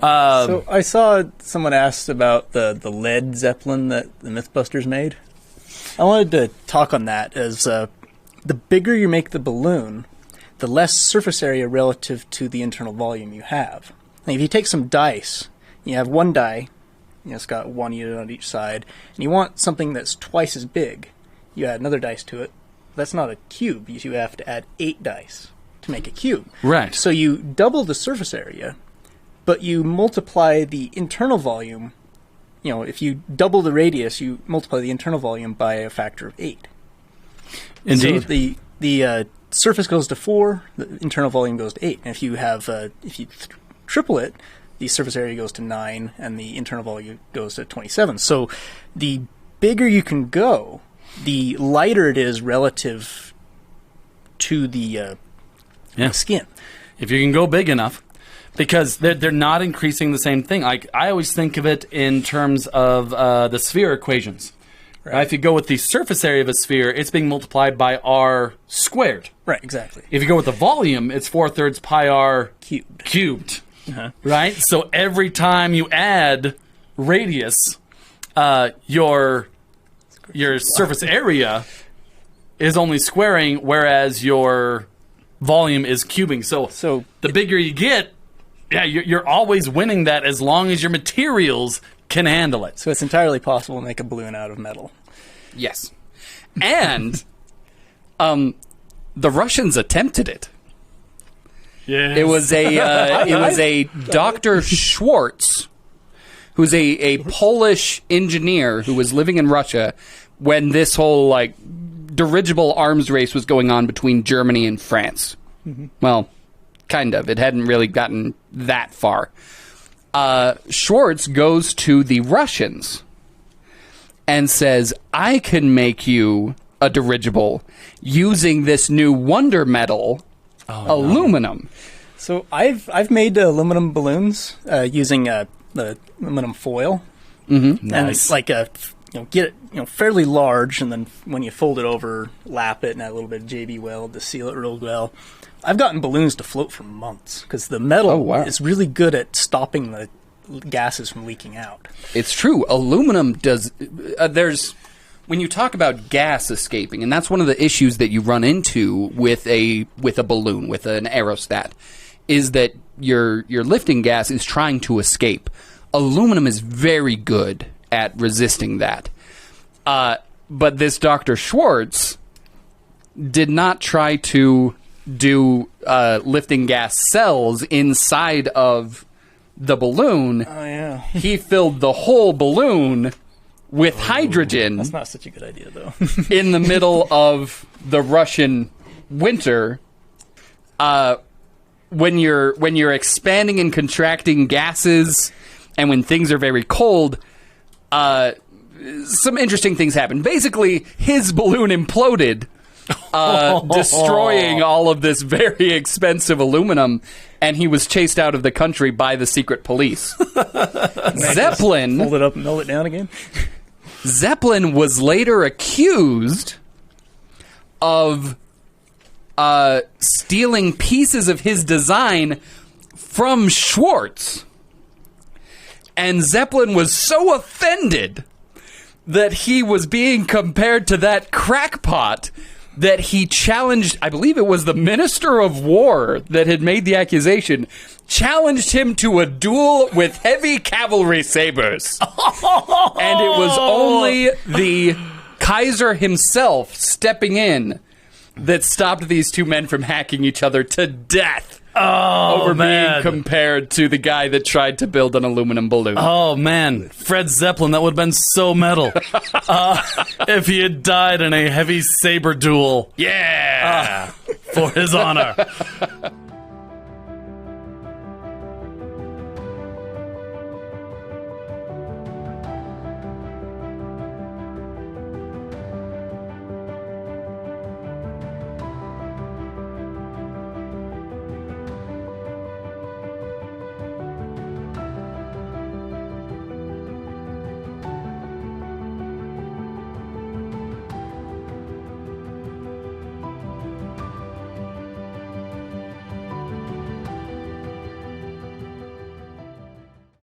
So I saw someone asked about the lead Zeppelin that the Mythbusters made. I wanted to talk on that as the bigger you make the balloon, the less surface area relative to the internal volume you have. Now, if you take some dice, you have one die, it's got one unit on each side, and you want something that's twice as big. You add another dice to it. That's not a cube. You have to add 8 dice to make a cube. Right. So you double the surface area, but you multiply the internal volume. If you double the radius, you multiply the internal volume by a factor of 8. Indeed. So the surface goes to 4, the internal volume goes to 8. And if you triple it, the surface area goes to 9, and the internal volume goes to 27. So the bigger you can go, the lighter it is relative to the skin. If you can go big enough. Because they're not increasing the same thing. I always think of it in terms of the sphere equations. Right. If you go with the surface area of a sphere, it's being multiplied by r squared. Right, exactly. If you go with the volume, it's 4/3 pi r cubed. Uh-huh. Right? So every time you add radius, your surface area is only squaring, whereas your volume is cubing. So the bigger you get, you're always winning that as long as your materials can handle it. So it's entirely possible to make a balloon out of metal. Yes. And the Russians attempted it. Yeah. It was a Dr. Schwartz, who's a Polish engineer who was living in Russia when this whole dirigible arms race was going on between Germany and France. Mm-hmm. Well, kind of. It hadn't really gotten that far. Schwartz goes to the Russians and says, I can make you a dirigible using this new wonder metal, aluminum. So I've made aluminum balloons using the aluminum foil. Mm-hmm. Nice. And get it fairly large, and then when you fold it over, lap it and add a little bit of JB weld to seal it real well. I've gotten balloons to float for months because the metal is really good at stopping the gases from leaking out. It's true. Aluminum does... when you talk about gas escaping, and that's one of the issues that you run into with a balloon, with an aerostat, is that your lifting gas is trying to escape. Aluminum is very good at resisting that. But this Dr. Schwartz did not try to do lifting gas cells inside of the balloon. Oh, yeah. He filled the whole balloon with hydrogen. That's not such a good idea, though. In the middle of the Russian winter. When you're expanding and contracting gases, and when things are very cold, some interesting things happen. Basically, his balloon imploded, destroying all of this very expensive aluminum, and he was chased out of the country by the secret police. Zeppelin... Fold it up and melt it down again? Zeppelin was later accused of stealing pieces of his design from Schwartz. And Zeppelin was so offended that he was being compared to that crackpot that he challenged, I believe it was the Minister of War that had made the accusation, challenged him to a duel with heavy cavalry sabers. And it was only the Kaiser himself stepping in that stopped these two men from hacking each other to death. Over being compared to the guy that tried to build an aluminum balloon. Oh, man. Fred Zeppelin, that would have been so metal. If he had died in a heavy saber duel. Yeah! For his honor.